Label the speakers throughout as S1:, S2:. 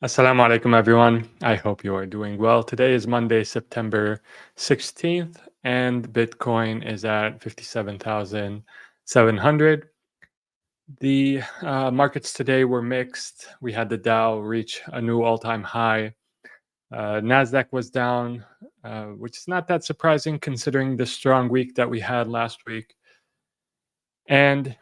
S1: Assalamu alaikum, everyone. I hope you are doing well. Today is Monday, September 16th, and Bitcoin is at 57,700. The markets today were mixed. We had the Dow reach a new all time high. NASDAQ was down, which is not that surprising considering the strong week that we had last week. And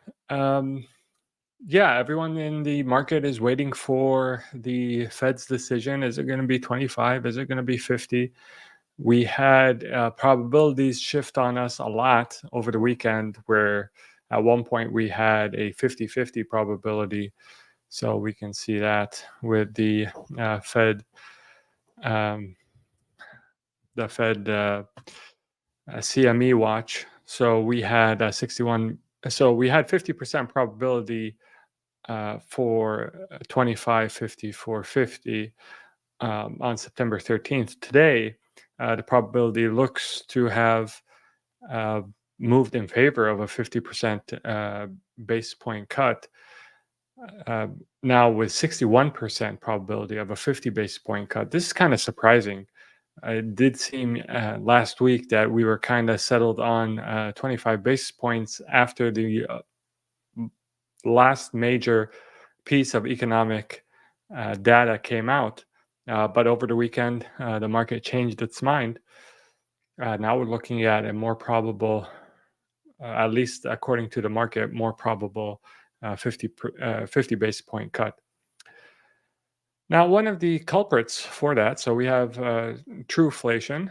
S1: yeah, everyone in the market is waiting for the Fed's decision. Is it going to be 25? Is it going to be 50? We had probabilities shift on us a lot over the weekend, where at one point we had a 50-50 probability. So we can see that with Fed, um, the Fed CME watch. So we had 61. So we had 50% probability for 25, 50, 50 on September 13th. Today, the probability looks to have uh, moved in favor of a 50% base point cut. Uh, Now, with 61% probability of a 50 base point cut, this is kind of surprising. It did seem last week that we were kind of settled on 25 basis points after the last major piece of economic data came out. But over the weekend, the market changed its mind. Now we're looking at a more probable, at least according to the market, more probable 50 basis point cut. Now, one of the culprits for that, so we have trueflation,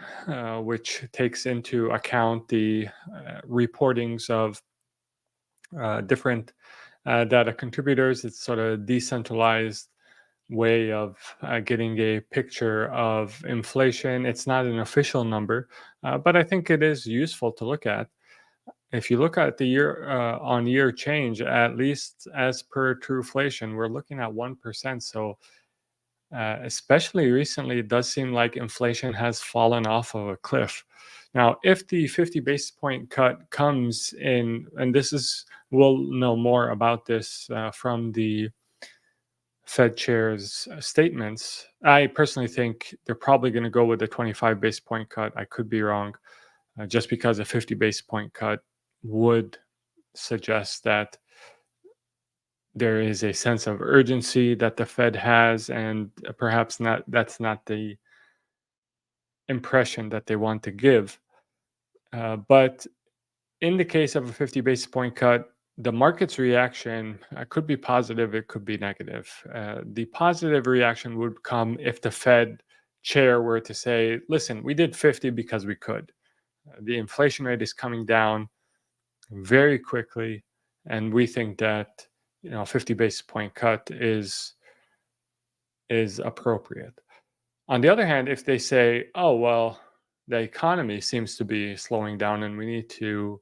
S1: which takes into account the reportings of different data contributors. It's sort of a decentralized way of getting a picture of inflation. It's not an official number, but I think it is useful to look at. If you look at the year on year change, at least as per Trueflation, we're looking at 1%. So, especially recently, it does seem like inflation has fallen off of a cliff. Now, if the 50 basis point cut comes in, and we'll know more about this from the Fed chair's statements. I personally think they're probably going to go with the 25 base point cut. I could be wrong, just because a 50 base point cut would suggest that there is a sense of urgency that the Fed has, and perhaps that's not the impression that they want to give. But in the case of a 50 basis point cut, the market's reaction could be positive, it could be negative. The positive reaction would come if the Fed chair were to say, listen, we did 50 because we could. The inflation rate is coming down very quickly, and we think that 50 basis point cut is appropriate. On the other hand, if they say, oh, well, the economy seems to be slowing down and we need to,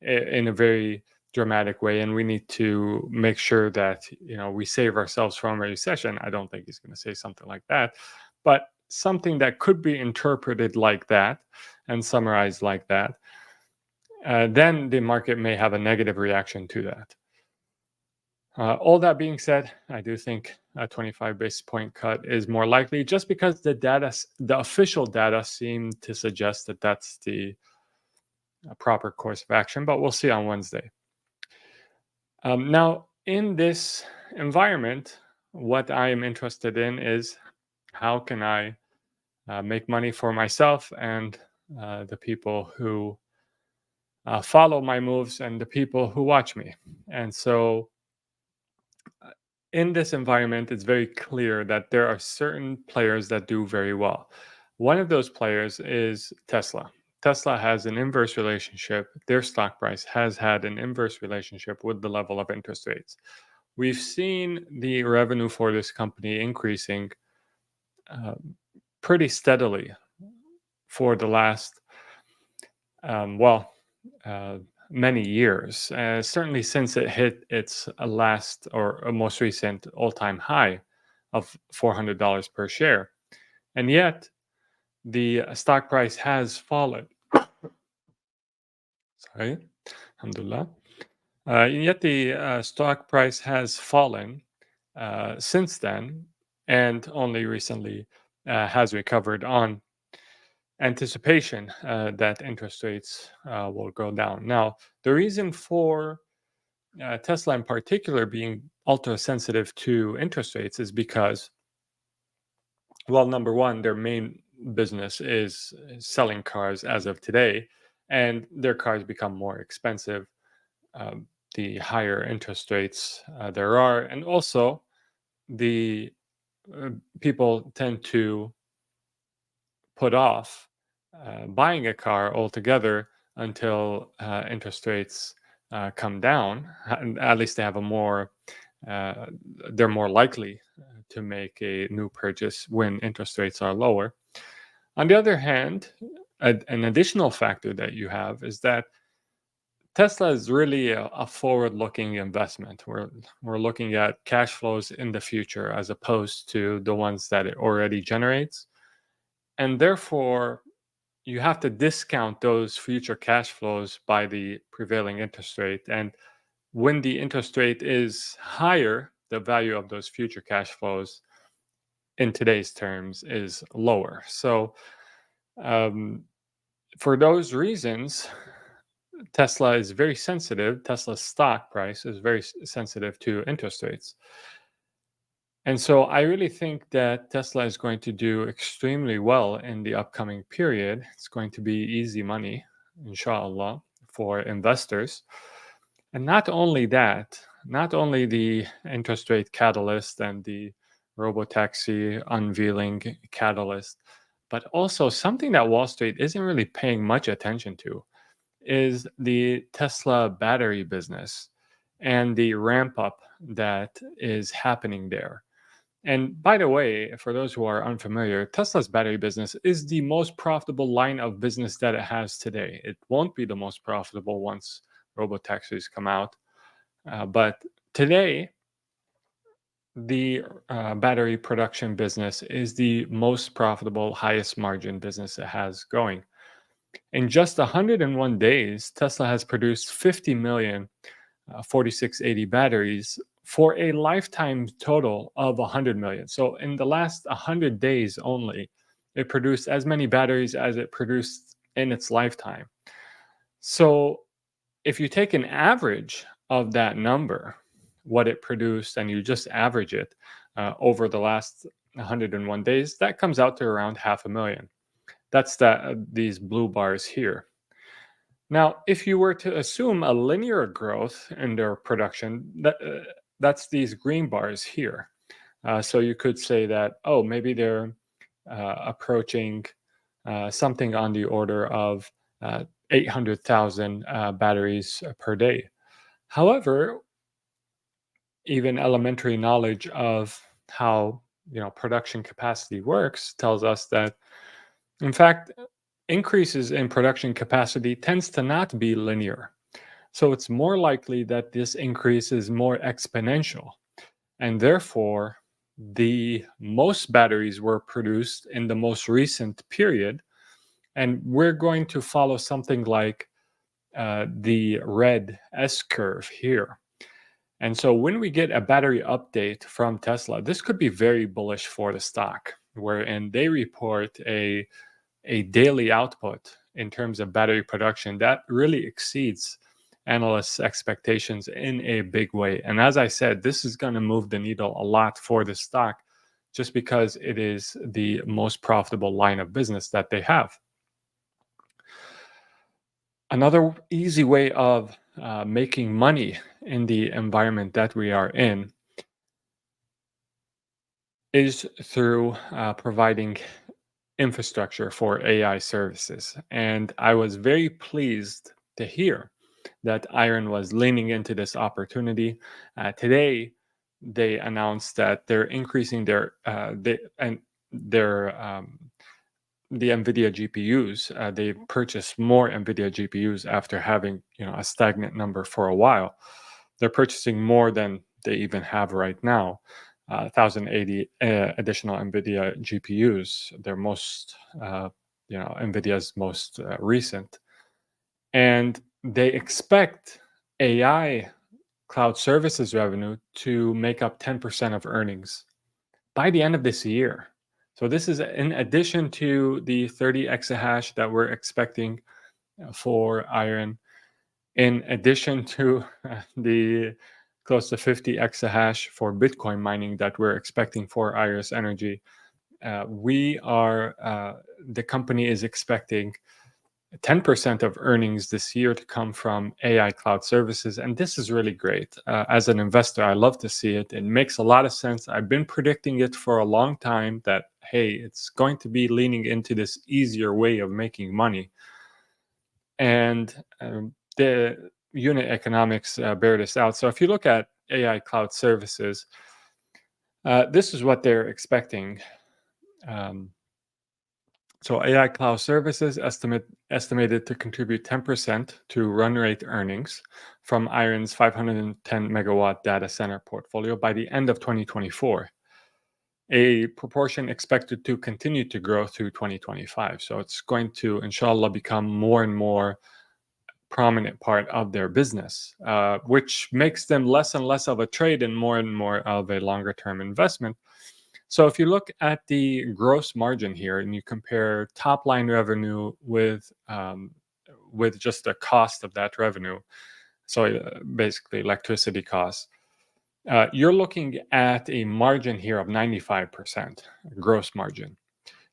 S1: in a very dramatic way, and we need to make sure that, we save ourselves from a recession. I don't think he's going to say something like that, but something that could be interpreted like that and summarized like that, then the market may have a negative reaction to that. All that being said, I do think a 25 basis point cut is more likely, just because the official data seem to suggest that that's the proper course of action, but we'll see on Wednesday. Now, in this environment, what I am interested in is how can I make money for myself and the people who follow my moves and the people who watch me. And so in this environment, it's very clear that there are certain players that do very well. One of those players is Tesla. Tesla has an inverse relationship. Their stock price has had an inverse relationship with the level of interest rates. We've seen the revenue for this company increasing uh, pretty steadily for the last, well, many years, certainly since it hit its last or most recent all-time high of $400 per share. And yet the stock price has fallen. Sorry, alhamdulillah. Yet the stock price has fallen since then, and only recently has recovered on anticipation that interest rates will go down. Now, the reason for Tesla in particular being ultra sensitive to interest rates is because, well, number one, their main business is selling cars as of today, and their cars become more expensive the higher interest rates there are. And also, the uh, people tend to put off buying a car altogether until interest rates come down. And at least they have a more, uh, they're more likely to make a new purchase when interest rates are lower. On the other hand, an additional factor that you have is that Tesla is really a forward-looking investment. We're looking at cash flows in the future as opposed to the ones that it already generates, and therefore you have to discount those future cash flows by the prevailing interest rate. And when the interest rate is higher, the value of those future cash flows in today's terms is lower. So, um, for those reasons, Tesla is very sensitive. Tesla's stock price is very sensitive to interest rates. And so I really think that Tesla is going to do extremely well in the upcoming period. It's going to be easy money, inshallah, for investors. And not only that, not only the interest rate catalyst and the robotaxi unveiling catalyst, but also something that Wall Street isn't really paying much attention to is the Tesla battery business and the ramp up that is happening there. And by the way, for those who are unfamiliar, Tesla's battery business is the most profitable line of business that it has today. It won't be the most profitable once robotaxis come out. But today, the battery production business is the most profitable, highest margin business it has going. In just 101 days, Tesla has produced 50 million 4680 batteries for a lifetime total of 100 million. So in the last 100 days only, it produced as many batteries as it produced in its lifetime. So if you take an average of that number, what it produced, and you just average it over the last 101 days, that comes out to around 500,000. That's these blue bars here. Now, if you were to assume a linear growth in their production, that's these green bars here. So you could say that, oh, maybe they're approaching something on the order of 800,000 batteries per day. However, even elementary knowledge of how production capacity works tells us that, in fact, increases in production capacity tends to not be linear. So it's more likely that this increase is more exponential. And therefore, the most batteries were produced in the most recent period. And we're going to follow something like the red S curve here. And so when we get a battery update from Tesla, this could be very bullish for the stock, wherein they report a daily output in terms of battery production that really exceeds analysts' expectations in a big way. And as I said, this is going to move the needle a lot for the stock just because it is the most profitable line of business that they have. Another easy way of making money in the environment that we are in is through providing infrastructure for AI services. And I was very pleased to hear that Iron was leaning into this opportunity. Today, they announced that they're increasing their the NVIDIA GPUs. They purchased more NVIDIA GPUs after having a stagnant number for a while. They're purchasing more than they even have right now. 1080 additional NVIDIA GPUs. They're most, NVIDIA's most recent, and they expect AI cloud services revenue to make up 10% of earnings by the end of this year. So this is in addition to the 30 exahash that we're expecting for iron, in addition to the close to 50 exahash for Bitcoin mining that we're expecting for Iris Energy. The company is expecting 10% of earnings this year to come from AI cloud services. And this is really great. As an investor, I love to see it. It makes a lot of sense. I've been predicting it for a long time that, hey, it's going to be leaning into this easier way of making money. And the unit economics bear this out. So if you look at AI cloud services, this is what they're expecting. So AI cloud services estimated to contribute 10% to run rate earnings from Iron's 510 megawatt data center portfolio by the end of 2024. A proportion expected to continue to grow through 2025. So it's going to, inshallah, become more and more prominent part of their business, which makes them less and less of a trade and more of a longer term investment. So if you look at the gross margin here and you compare top line revenue with just the cost of that revenue, so basically electricity costs, you're looking at a margin here of 95% gross margin.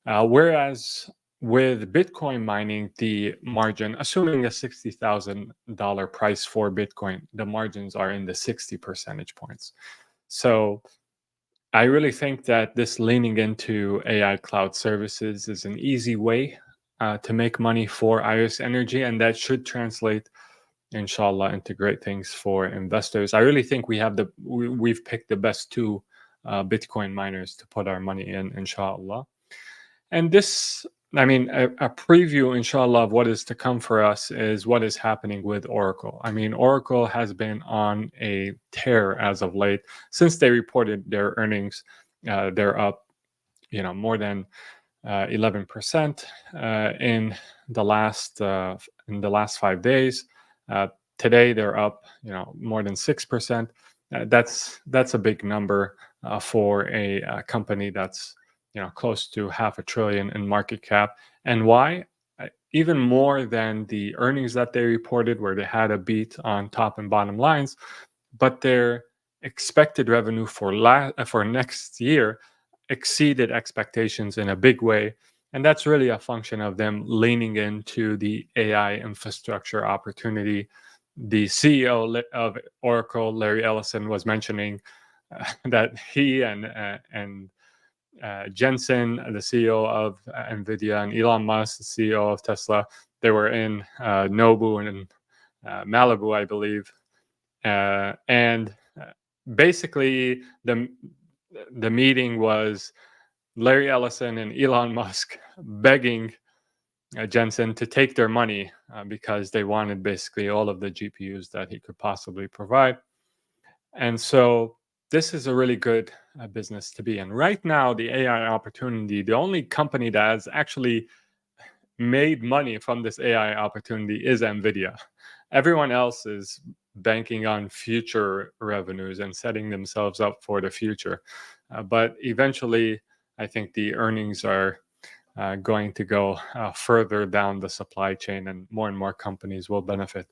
S1: Whereas with Bitcoin mining, the margin, assuming a $60,000 price for Bitcoin, the margins are in the 60 percentage points. So I really think that this leaning into AI cloud services is an easy way to make money for Iris Energy, and that should translate, inshallah, into great things for investors. I really think we've picked the best two Bitcoin miners to put our money in, inshallah. And this, I mean, a preview, inshallah, of what is to come for us is what is happening with Oracle. I mean, Oracle has been on a tear as of late. Since they reported their earnings, they're up, more than 11% in the last 5 days. Today they're up, more than 6%. That's a big number for a company that's close to $500 billion in market cap. And why? Even more than the earnings that they reported, where they had a beat on top and bottom lines, but their expected revenue for next year exceeded expectations in a big way. And that's really a function of them leaning into the AI infrastructure opportunity. The CEO of Oracle, Larry Ellison, was mentioning that he and Jensen, the CEO of NVIDIA, and Elon Musk, the CEO of Tesla, they were in Nobu and Malibu, I believe. And basically, the meeting was Larry Ellison and Elon Musk begging Jensen to take their money because they wanted basically all of the GPUs that he could possibly provide. And so this is a really good business to be in. Right now, the AI opportunity, the only company that has actually made money from this AI opportunity is NVIDIA. Everyone else is banking on future revenues and setting themselves up for the future. But eventually, I think the earnings are going to go further down the supply chain, and more companies will benefit.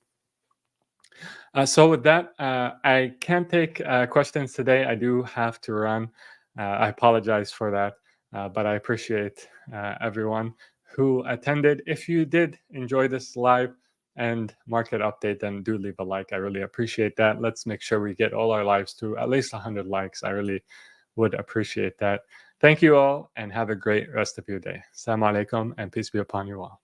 S1: So with that, I can't take questions today. I do have to run. I apologize for that, but I appreciate everyone who attended. If you did enjoy this live and market update, then do leave a like. I really appreciate that. Let's make sure we get all our lives to at least 100 likes. I really would appreciate that. Thank you all, and have a great rest of your day. Assalamu alaikum, and peace be upon you all.